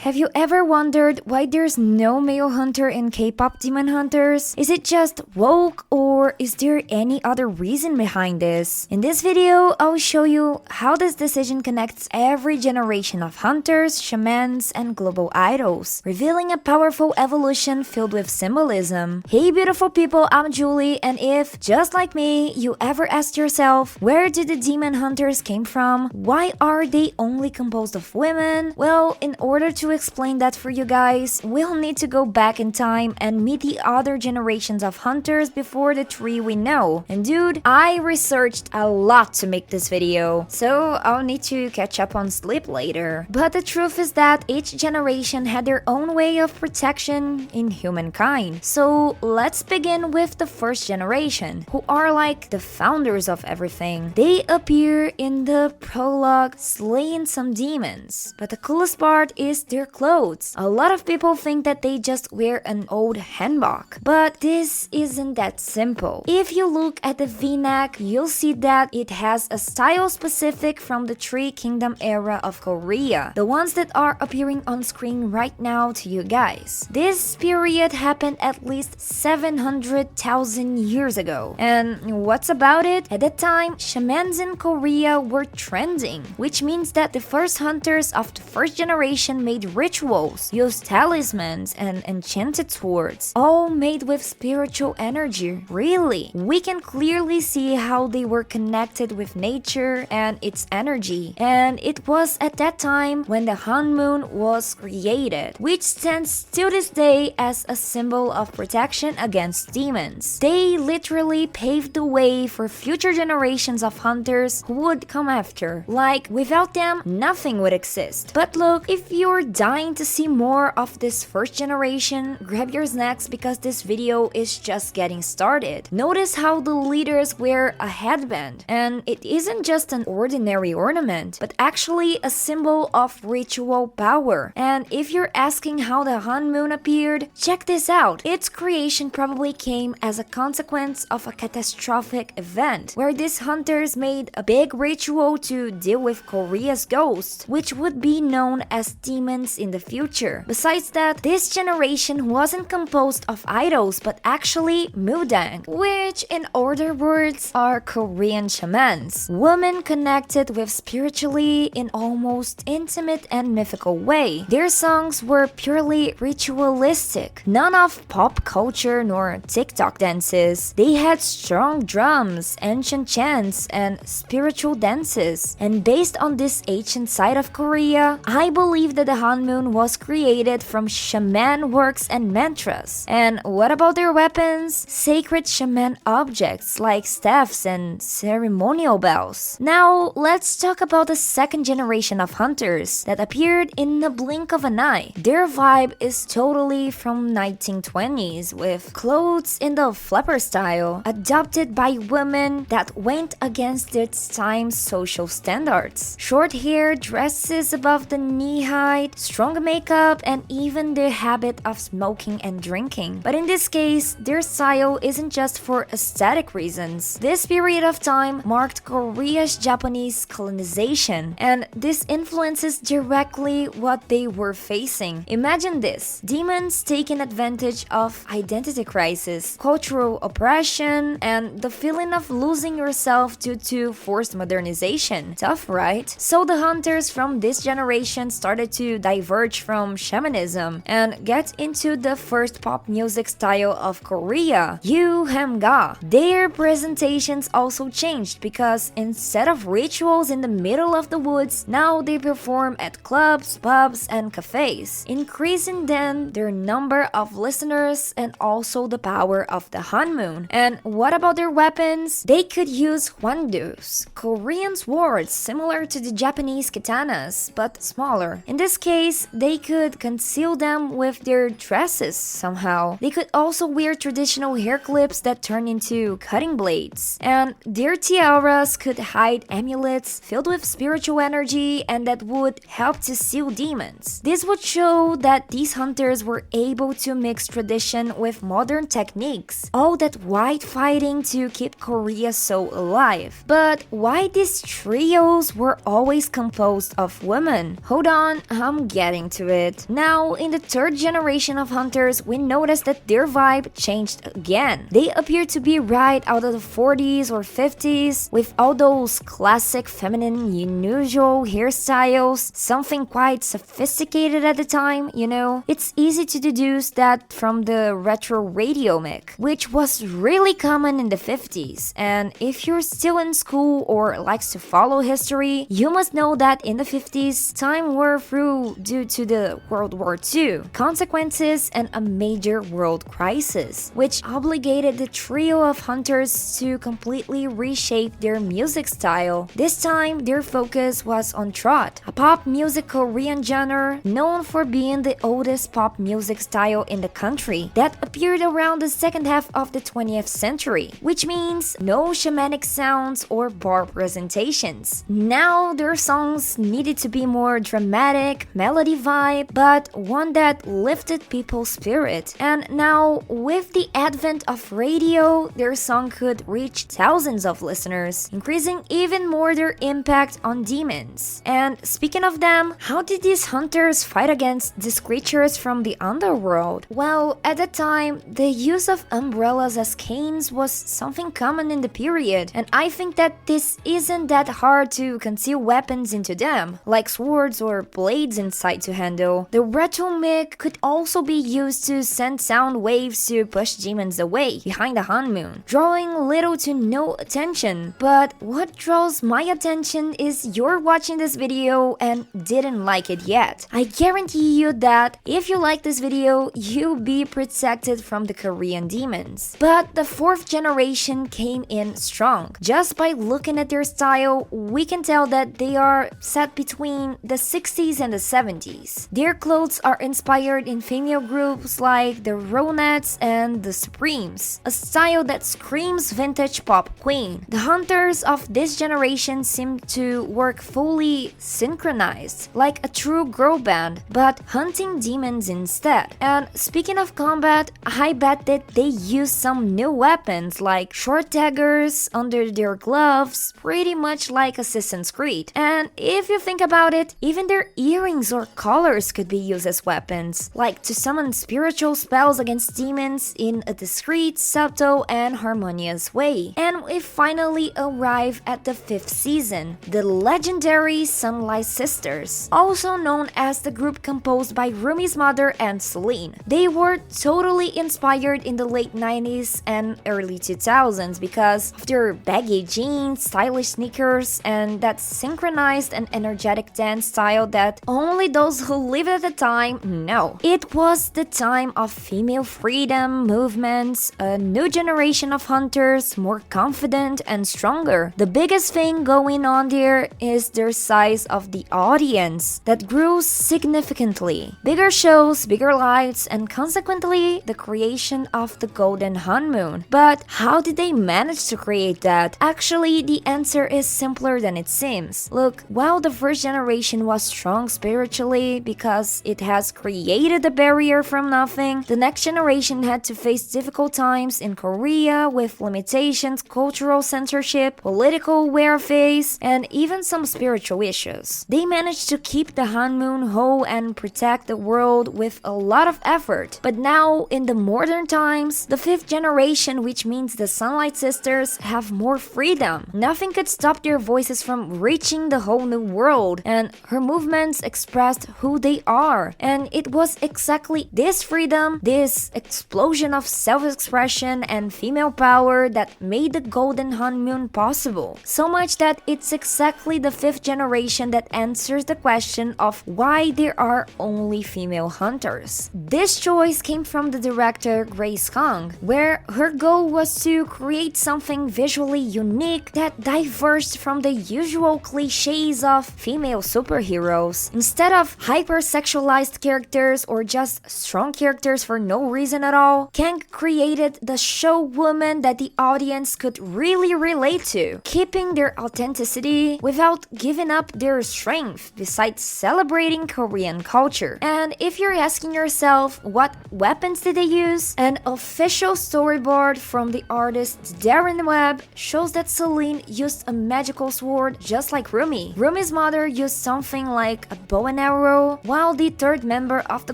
Have you ever wondered why there's no male hunter in K-pop demon hunters? Is it just woke, or is there any other reason behind this? In this video, I'll show you how this decision connects every generation of hunters, shamans, and global idols, revealing a powerful evolution filled with symbolism. Hey beautiful people, I'm Julie, and if, just like me, you ever asked yourself, where did the demon hunters came from? Why are they only composed of women? Well, in order to explain that for you guys, we'll need to go back in time and meet the other generations of hunters before the three we know. And dude, I researched a lot to make this video, so I'll need to catch up on sleep later. But the truth is that each generation had their own way of protection in humankind. So let's begin with the first generation, who are like the founders of everything. They appear in the prologue slaying some demons, but the coolest part is their clothes. A lot of people think that they just wear an old hanbok, but this isn't that simple. If you look at the v-neck, you'll see that it has a style specific from the Three Kingdom era of Korea, the ones that are appearing on screen right now to you guys. This period happened at least 700,000 years ago. And what's about it? At that time, shamans in Korea were trending, which means that the first hunters of the first generation made rituals, used talismans, and enchanted swords, all made with spiritual energy. Really, we can clearly see how they were connected with nature and its energy. And it was at that time when the Honmoon was created, which stands to this day as a symbol of protection against demons. They literally paved the way for future generations of hunters who would come after. Like, without them, nothing would exist. But look, if you're dying to see more of this first generation, grab your snacks because this video is just getting started. Notice how the leaders wear a headband, and it isn't just an ordinary ornament, but actually a symbol of ritual power. And if you're asking how the Honmoon appeared, check this out. Its creation probably came as a consequence of a catastrophic event, where these hunters made a big ritual to deal with Korea's ghosts, which would be known as demons in the future. Besides that, this generation wasn't composed of idols, but actually mudang, which in other words are Korean shamans, women connected with spiritually in almost intimate and mythical way. Their songs were purely ritualistic, none of pop culture nor TikTok dances. They had strong drums, ancient chants, and spiritual dances. And based on this ancient side of Korea, I believe that the Honmoon was created from shaman works and mantras. And what about their weapons? Sacred shaman objects like staffs and ceremonial bells. Now, let's talk about the second generation of hunters that appeared in the blink of an eye. Their vibe is totally from 1920s, with clothes in the flapper style, adopted by women that went against its time's social standards. Short hair, dresses above the knee height, strong makeup, and even their habit of smoking and drinking. But in this case, their style isn't just for aesthetic reasons. This period of time marked Korea's Japanese colonization, and this influences directly what they were facing. Imagine this: demons taking advantage of identity crisis, cultural oppression, and the feeling of losing yourself due to forced modernization. Tough, right? So the hunters from this generation started to diverge from shamanism and get into the first pop music style of Korea, Yuhamga. Their presentations also changed because instead of rituals in the middle of the woods, now they perform at clubs, pubs, and cafes, increasing then their number of listeners and also the power of the Honmoon. And what about their weapons? They could use hwangdus, Korean swords similar to the Japanese katanas, but smaller. In this case, they could conceal them with their dresses somehow. They could also wear traditional hair clips that turn into cutting blades. And their tiaras could hide amulets filled with spiritual energy and that would help to seal demons. This would show that these hunters were able to mix tradition with modern techniques, all that white fighting to keep Korea so alive. But why these trios were always composed of women? Hold on, I'm getting to it. Now, in the third generation of Hunters, we noticed that their vibe changed again. They appear to be right out of the 40s or 50s, with all those classic feminine, unusual hairstyles, something quite sophisticated at the time, you know? It's easy to deduce that from the retro radio mic, which was really common in the 50s. And if you're still in school or likes to follow history, you must know that in the 50s, time were through due to the World War II, consequences, and a major world crisis, which obligated the trio of Hunters to completely reshape their music style. This time, their focus was on trot, a pop music Korean genre known for being the oldest pop music style in the country that appeared around the second half of the 20th century, which means no shamanic sounds or bar presentations. Now, their songs needed to be more dramatic, melody vibe, but one that lifted people's spirit. And now, with the advent of radio, their song could reach thousands of listeners, increasing even more their impact on demons. And speaking of them, how did these Hunters fight against these creatures from the underworld? Well, at the time, the use of umbrellas as canes was something common in the period, and I think that this isn't that hard to conceal weapons into them, like swords or blades inside to handle. The retro mic could also be used to send sound waves to push demons away behind the Honmoon, drawing little to no attention. But what draws my attention is you're watching this video and didn't like it yet. I guarantee you that if you like this video, you'll be protected from the Korean demons. But the fourth generation came in strong. Just by looking at their style, we can tell that they are set between the 60s and the 70s. Their clothes are inspired in female groups like the Ronettes and the Supremes, a style that screams vintage pop queen. The Hunters of this generation seem to work fully synchronized, like a true girl band, but hunting demons instead. And speaking of combat, I bet that they use some new weapons like short daggers under their gloves, pretty much like Assassin's Creed. And if you think about it, even their earrings or collars could be used as weapons, like to summon spiritual spells against demons in a discreet, subtle, and harmonious way. And we finally arrive at the fifth season, the legendary Sunlight Sisters, also known as the group composed by Rumi's mother and Celine. They were totally inspired in the late 90s and early 2000s because of their baggy jeans, stylish sneakers, and that synchronized and energetic dance style that only those who lived at the time know. It was the time of female freedom movements, a new generation of Hunters, more confident and stronger. The biggest thing going on there is their size of the audience that grew significantly. Bigger shows, bigger lights, and consequently the creation of the Golden Honmoon. But how did they manage to create that? Actually, the answer is simpler than it seems. Look, while the first generation was strong spiritually because it has created a barrier from nothing, the next generation had to face difficult times in Korea with limitations, cultural censorship, political warfare, and even some spiritual issues. They managed to keep the Honmoon whole and protect the world with a lot of effort. But now, in the modern times, the fifth generation, which means the Sunlight Sisters, have more freedom. Nothing could stop their voices from reaching the whole new world, and her movements expressed who they are. And it was exactly this freedom, this explosion of self-expression and female power that made the Golden Honmoon possible. So much that it's exactly the fifth generation that answers the question of why there are only female hunters. This choice came from the director Grace Kang, where her goal was to create something visually unique that diverged from the usual cliches of female superheroes. Instead of hypersexualized characters or just strong characters for no reason at all, Kang created the show woman that the audience could really relate to, keeping their authenticity without giving up their strength, besides celebrating Korean culture. And if you're asking yourself what weapons did they use, an official storyboard from the artist Darren Webb shows that Celine used a magical sword just like Rumi. Rumi's mother used something like a bow and and arrow, while the third member of the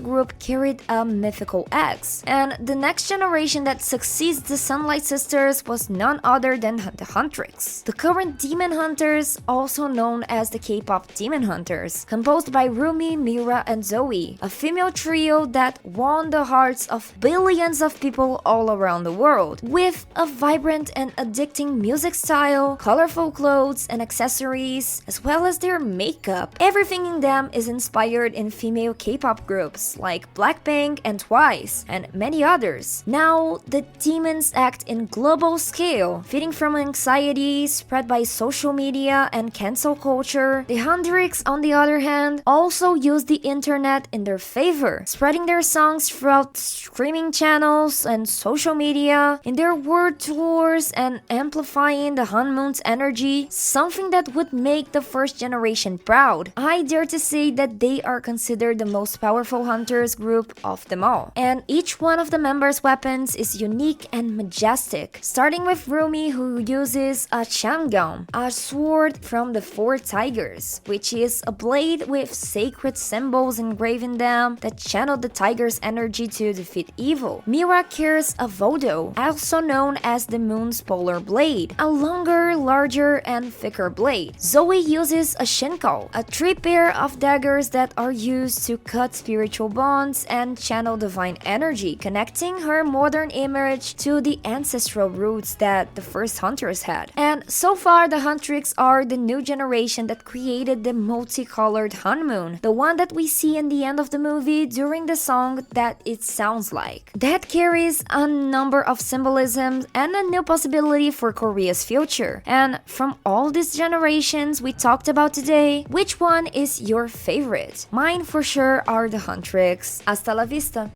group carried a mythical axe. And the next generation that succeeds the Sunlight Sisters was none other than the Huntrix. The current Demon Hunters, also known as the K-pop Demon Hunters, composed by Rumi, Mira, and Zoey, a female trio that won the hearts of billions of people all around the world. With a vibrant and addicting music style, colorful clothes and accessories, as well as their makeup, everything in them is inspired in female K-pop groups like Blackpink and Twice, and many others. Now, the demons act in global scale, feeding from anxiety spread by social media and cancel culture. The Huntrix, on the other hand, also use the internet in their favor, spreading their songs throughout streaming channels and social media, in their world tours, and amplifying the Honmoon's energy, something that would make the first generation proud. I dare to say that they are considered the most powerful hunters group of them all. And each one of the members' weapons is unique and majestic, starting with Rumi, who uses a Changam, a sword from the Four Tigers, which is a blade with sacred symbols engraved in them that channel the tiger's energy to defeat evil. Mira carries a Vodo, also known as the Moon's polar blade, a longer, larger, and thicker blade. Zoey uses a Shinko, a three pair of daggers that are used to cut spiritual bonds and channel divine energy, connecting her modern image to the ancestral roots that the first hunters had. And so far, the Huntrix are the new generation that created the multicolored Honmoon, the one that we see in the end of the movie during the song that it sounds like. That carries a number of symbolisms and a new possibility for Korea's future. And from all these generations we talked about today, which one is your favorite? Mine for sure are the Huntrix. Hasta la vista!